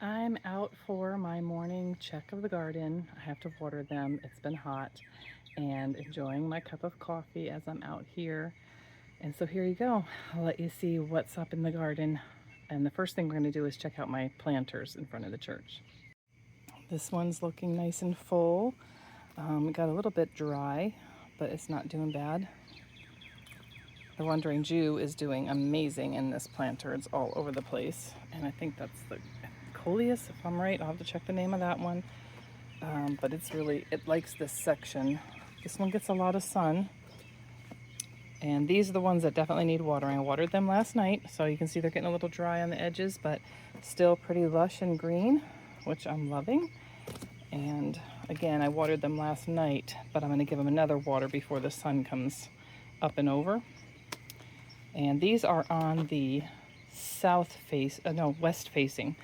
I'm out for my morning check of the garden. I have to water them. It's been hot, and enjoying my cup of coffee as I'm out here. And so here you go. I'll let you see what's up in the garden. And the first thing we're going to do is check out my planters in front of the church. This one's looking nice and full. Got a little bit dry, but it's not doing bad. The Wandering Jew is doing amazing in this planter. It's all over the place. And I think that's the coleus, if I'm right. I'll have to check the name of that one. But it likes this section. This one gets a lot of sun. And these are the ones that definitely need watering. I watered them last night, so you can see they're getting a little dry on the edges, but still pretty lush and green, which I'm loving. And again, I watered them last night, but I'm gonna give them another water before the sun comes up and over. And these are on the west facing.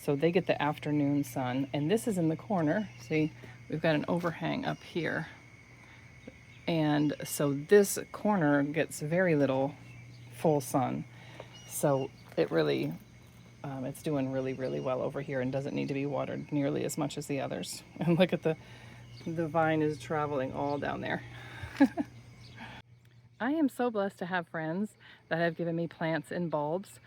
So they get the afternoon sun. And this is in the corner. See, we've got an overhang up here. And so this corner gets very little full sun. So it really, it's doing really, really well over here and doesn't need to be watered nearly as much as the others. And look at the vine is traveling all down there. I am so blessed to have friends that have given me plants and bulbs.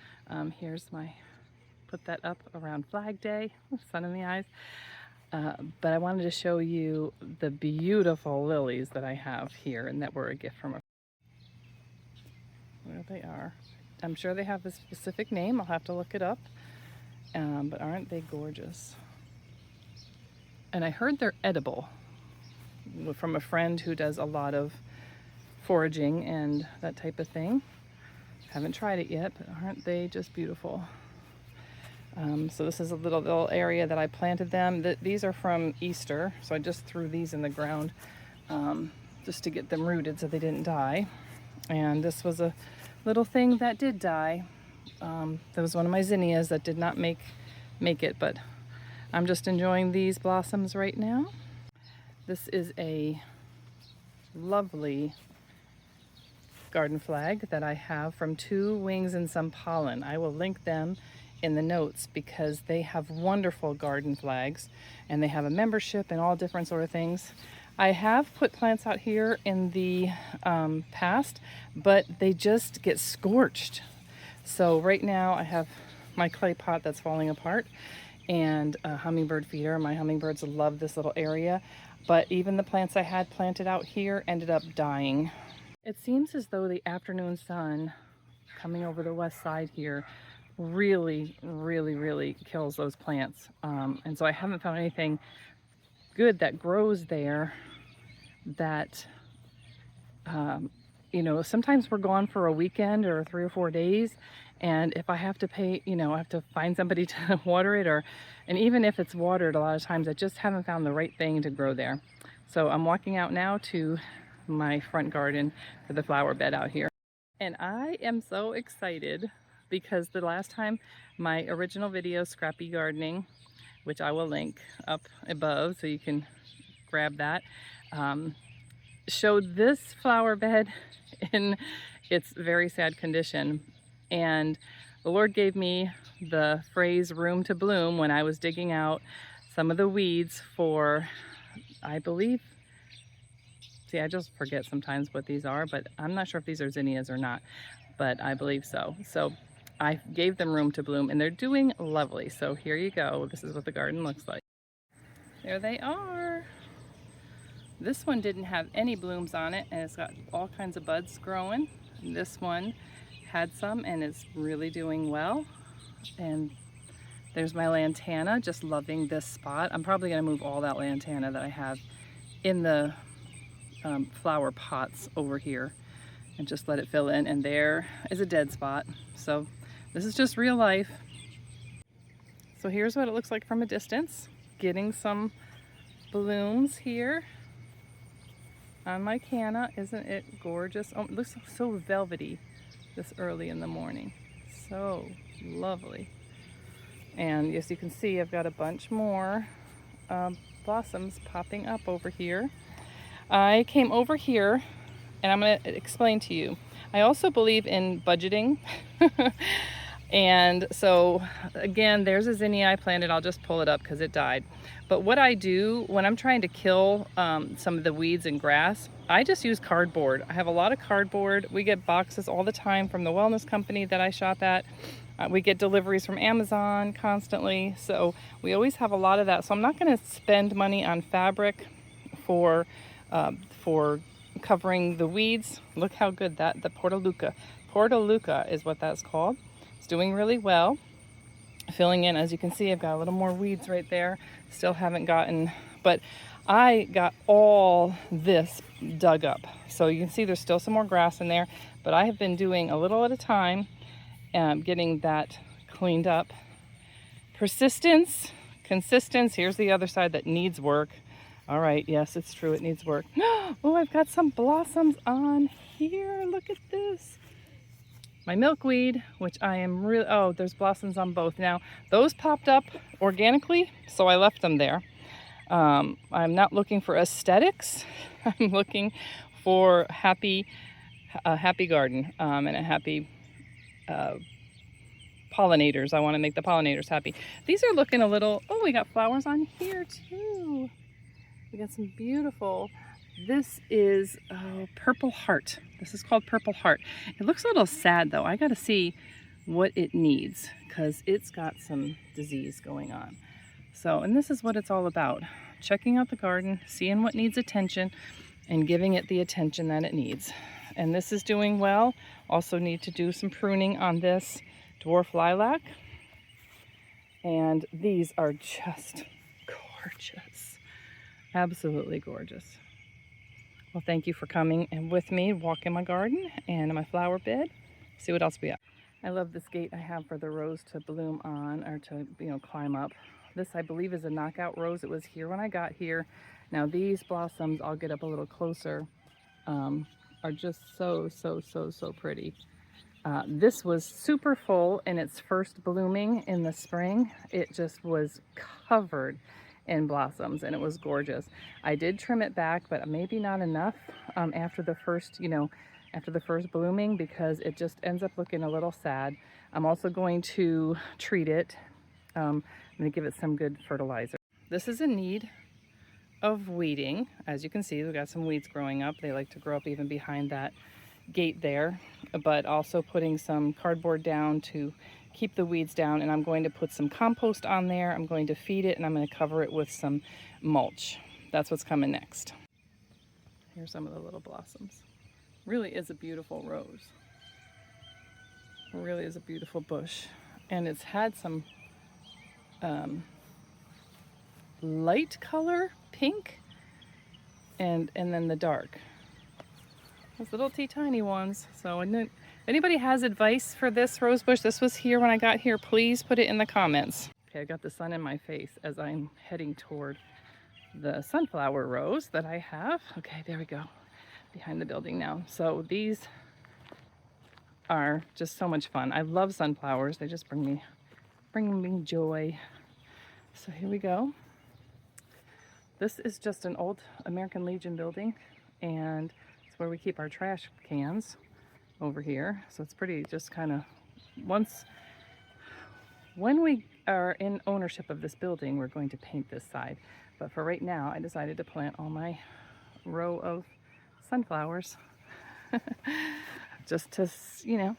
Put that up around Flag Day, sun in the eyes. But I wanted to show you the beautiful lilies that I have here and that were a gift from a friend. There they are. I'm sure they have a specific name. I'll have to look it up. But aren't they gorgeous? And I heard they're edible from a friend who does a lot of foraging and that type of thing. Haven't tried it yet, but aren't they just beautiful? So this is a little area that I planted them. These are from Easter, so I just threw these in the ground just to get them rooted so they didn't die. And this was a little thing that did die. That was one of my zinnias that did not make it, but I'm just enjoying these blossoms right now. This is a lovely garden flag that I have from Two Wings and Some Pollen. I will link them in the notes because they have wonderful garden flags and they have a membership and all different sort of things. I have put plants out here in the past, but they just get scorched. So right now I have my clay pot that's falling apart and a hummingbird feeder. My hummingbirds love this little area, but even the plants I had planted out here ended up dying. It seems as though the afternoon sun coming over the west side here really, really, really kills those plants. And so I haven't found anything good that grows there that, sometimes we're gone for a weekend or 3 or 4 days. And if I have to I have to find somebody to water it, and even if it's watered, a lot of times I just haven't found the right thing to grow there. So I'm walking out now to my front garden for the flower bed out here. And I am so excited because the last time my original video, Scrappy Gardening, which I will link up above so you can grab that, showed this flower bed in its very sad condition. And the Lord gave me the phrase room to bloom when I was digging out some of the weeds for, I believe, see, I just forget sometimes what these are, but I'm not sure if these are zinnias or not, but I believe so. So I gave them room to bloom and they're doing lovely. So here you go. This is what the garden looks like. There they are. This one didn't have any blooms on it and it's got all kinds of buds growing. And this one had some and is really doing well. And there's my lantana, just loving this spot. I'm probably gonna move all that lantana that I have in the flower pots over here and just let it fill in, and there is a dead spot. So this is just real life. So here's what it looks like from a distance. Getting some blooms here on my canna. Isn't it gorgeous? Oh, it looks so velvety this early in the morning. So lovely. And as you can see, I've got a bunch more blossoms popping up over here. I came over here and I'm going to explain to you. I also believe in budgeting. And so again, there's a zinnia I planted. I'll just pull it up because it died. But what I do when I'm trying to kill some of the weeds and grass, I just use cardboard. I have a lot of cardboard. We get boxes all the time from the wellness company that I shop at. We get deliveries from Amazon constantly. So we always have a lot of that. So I'm not going to spend money on fabric for covering the weeds. Look how good the Portaluca is what that's called. It's doing really well. Filling in, as you can see, I've got a little more weeds right there. Still haven't gotten, but I got all this dug up. So you can see there's still some more grass in there, but I have been doing a little at a time, getting that cleaned up. Persistence, consistence. Here's the other side that needs work. All right, yes, it's true, it needs work. Oh, I've got some blossoms on here. Look at this. My milkweed, which I am really, oh, there's blossoms on both. Now, those popped up organically, so I left them there. I'm not looking for aesthetics. I'm looking for a happy garden and a happy pollinators. I want to make the pollinators happy. These are looking a little, oh, we got flowers on here too. We got some beautiful, this is Purple Heart. This is called Purple Heart. It looks a little sad though. I got to see what it needs because it's got some disease going on. So, and this is what it's all about. Checking out the garden, seeing what needs attention and giving it the attention that it needs. And this is doing well. Also need to do some pruning on this dwarf lilac. And these are just gorgeous. Absolutely gorgeous. Well, thank you for coming and with me, walk in my garden and in my flower bed. See what else we have. I love this gate I have for the rose to bloom on, or to, climb up. This, I believe, is a knockout rose. It was here when I got here. Now these blossoms, I'll get up a little closer, are just so pretty. This was super full in its first blooming in the spring. It just was covered in blossoms and it was gorgeous. I did trim it back, but maybe not enough after the first blooming, because it just ends up looking a little sad. I'm also going to treat it. I'm going to give it some good fertilizer. This is in need of weeding. As you can see, we've got some weeds growing up. They like to grow up even behind that gate there, but also putting some cardboard down to keep the weeds down, and I'm going to put some compost on there. I'm going to feed it and I'm going to cover it with some mulch. That's what's coming next. Here's some of the little blossoms. Really is a beautiful rose. It really is a beautiful bush, and it's had some light color, pink, and then the dark. Those little tiny ones. So, and then, if anybody has advice for this rose bush, this was here when I got here, please put it in the comments. Okay, I got the sun in my face as I'm heading toward the sunflower rose that I have. Okay, there we go, behind the building now. So these are just so much fun. I love sunflowers. They just bring me joy. So here we go. This is just an old American Legion building, and it's where we keep our trash cans over here. So it's pretty, just kind of, when we are in ownership of this building, we're going to paint this side. But for right now, I decided to plant all my row of sunflowers just to,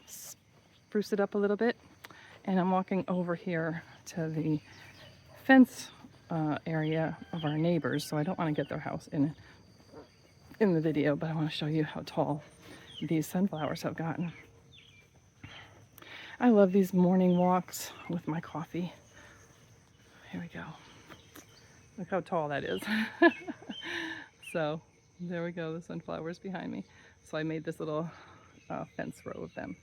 spruce it up a little bit. And I'm walking over here to the fence area of our neighbors, so I don't want to get their house in the video, but I want to show you how tall these sunflowers have gotten. I love these morning walks with my coffee. Here we go. Look how tall that is. So there we go, the sunflowers behind me. So I made this little fence row of them.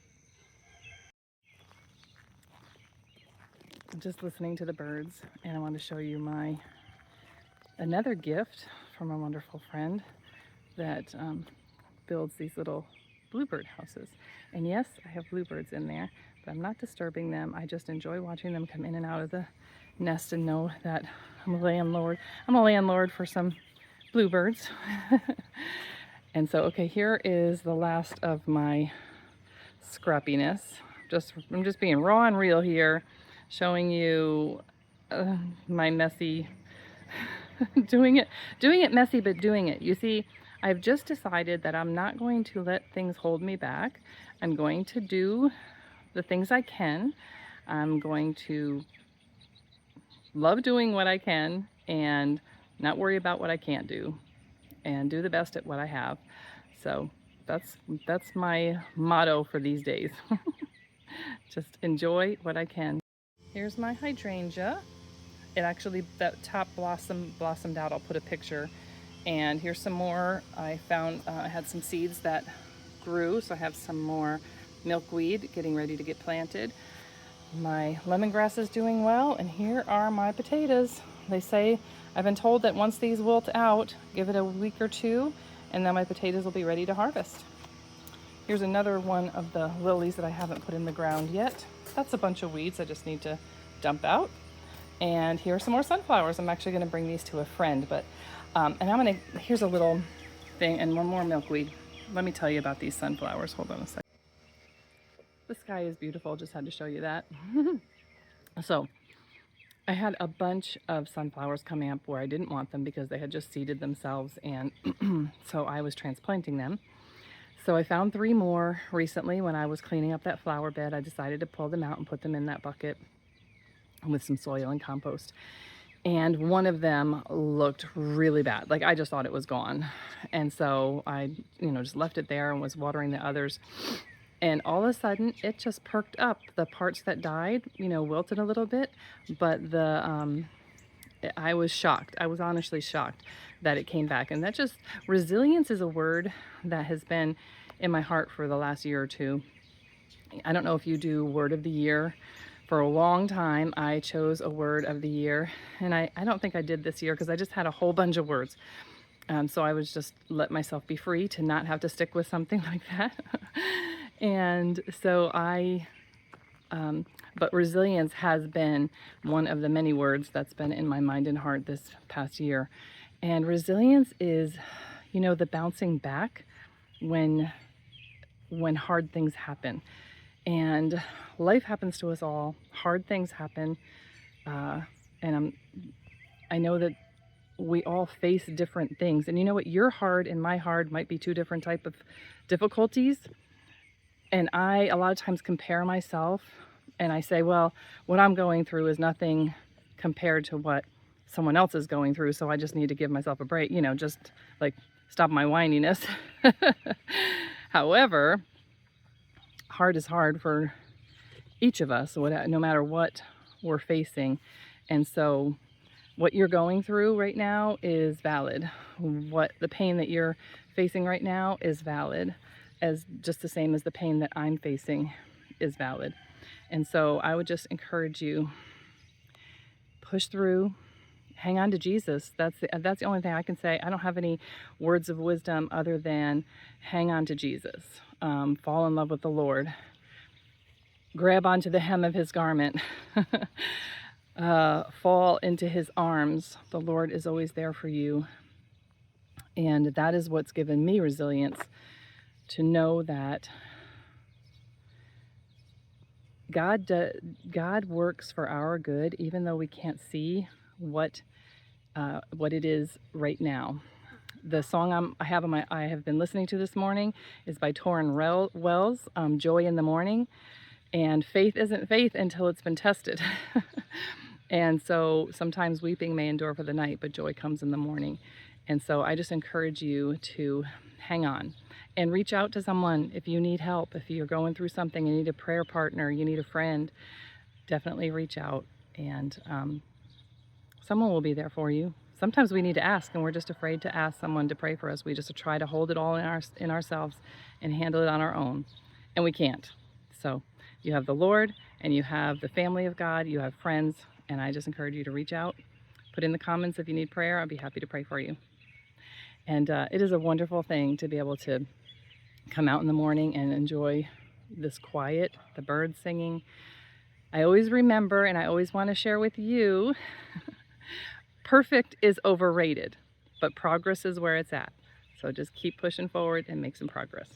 I'm just listening to the birds, and I want to show you another gift from a wonderful friend that builds these little bluebird houses. And yes, I have bluebirds in there, but I'm not disturbing them. I just enjoy watching them come in and out of the nest and know that I'm a landlord. I'm a landlord for some bluebirds. And so, okay, here is the last of my scrappiness. I'm I'm just being raw and real here, showing you my messy, doing it messy, but doing it. You see, I've just decided that I'm not going to let things hold me back. I'm going to do the things I can. I'm going to love doing what I can and not worry about what I can't do, and do the best at what I have. So that's my motto for these days. Just enjoy what I can. Here's my hydrangea. It actually, that top blossomed out. I'll put a picture. And here's some more. I found I had some seeds that grew, so I have some more milkweed getting ready to get planted. My lemongrass is doing well, and here are my potatoes. They say, I've been told that once these wilt out, give it a week or two, and then my potatoes will be ready to harvest. Here's another one of the lilies that I haven't put in the ground yet. That's a bunch of weeds I just need to dump out. And here are some more sunflowers. I'm actually going to bring these to a friend, but here's a little thing, and one more milkweed. Let me tell you about these sunflowers. Hold on a second. The sky is beautiful. Just had to show you that. So I had a bunch of sunflowers coming up where I didn't want them because they had just seeded themselves, and so I was transplanting them. So I found 3 more recently when I was cleaning up that flower bed. I decided to pull them out and put them in that bucket with some soil and compost. And one of them looked really bad. Like, I just thought it was gone. And so I, just left it there and was watering the others. And all of a sudden, it just perked up. The parts that died, wilted a little bit, but I was shocked. I was honestly shocked that it came back. And resilience is a word that has been in my heart for the last year or two. I don't know if you do word of the year. For a long time, I chose a word of the year, and I don't think I did this year because I just had a whole bunch of words. So I was just let myself be free to not have to stick with something like that. And so but resilience has been one of the many words that's been in my mind and heart this past year. And resilience is, the bouncing back when hard things happen. And life happens to us all. Hard things happen. And I know that we all face different things. And you know what? Your hard and my hard might be 2 different type of difficulties. And I, a lot of times, compare myself, and I say, well, what I'm going through is nothing compared to what someone else is going through. So I just need to give myself a break, just like stop my whininess. However, hard is hard for each of us, no matter what we're facing. And so what you're going through right now is valid. What the pain that you're facing right now is valid, as just the same as the pain that I'm facing is valid. And so I would just encourage you, push through, hang on to Jesus. That's the only thing I can say. I don't have any words of wisdom other than hang on to Jesus. Fall in love with the Lord. Grab onto the hem of his garment. Fall into his arms. The Lord is always there for you. And that is what's given me resilience, to know that God works for our good, even though we can't see what it is right now. The song I have been listening to this morning is by Torrin Wells, Joy in the Morning. And faith isn't faith until it's been tested. And so sometimes weeping may endure for the night, but joy comes in the morning. And so I just encourage you to hang on and reach out to someone if you need help. If you're going through something, you need a prayer partner, you need a friend, definitely reach out, and someone will be there for you. Sometimes we need to ask, and we're just afraid to ask someone to pray for us. We just try to hold it all in ourselves and handle it on our own, and we can't. So you have the Lord, and you have the family of God, you have friends, and I just encourage you to reach out. Put in the comments if you need prayer. I'll be happy to pray for you. And it is a wonderful thing to be able to come out in the morning and enjoy this quiet, the birds singing. I always remember, and I always want to share with you, perfect is overrated, but progress is where it's at. So just keep pushing forward and make some progress.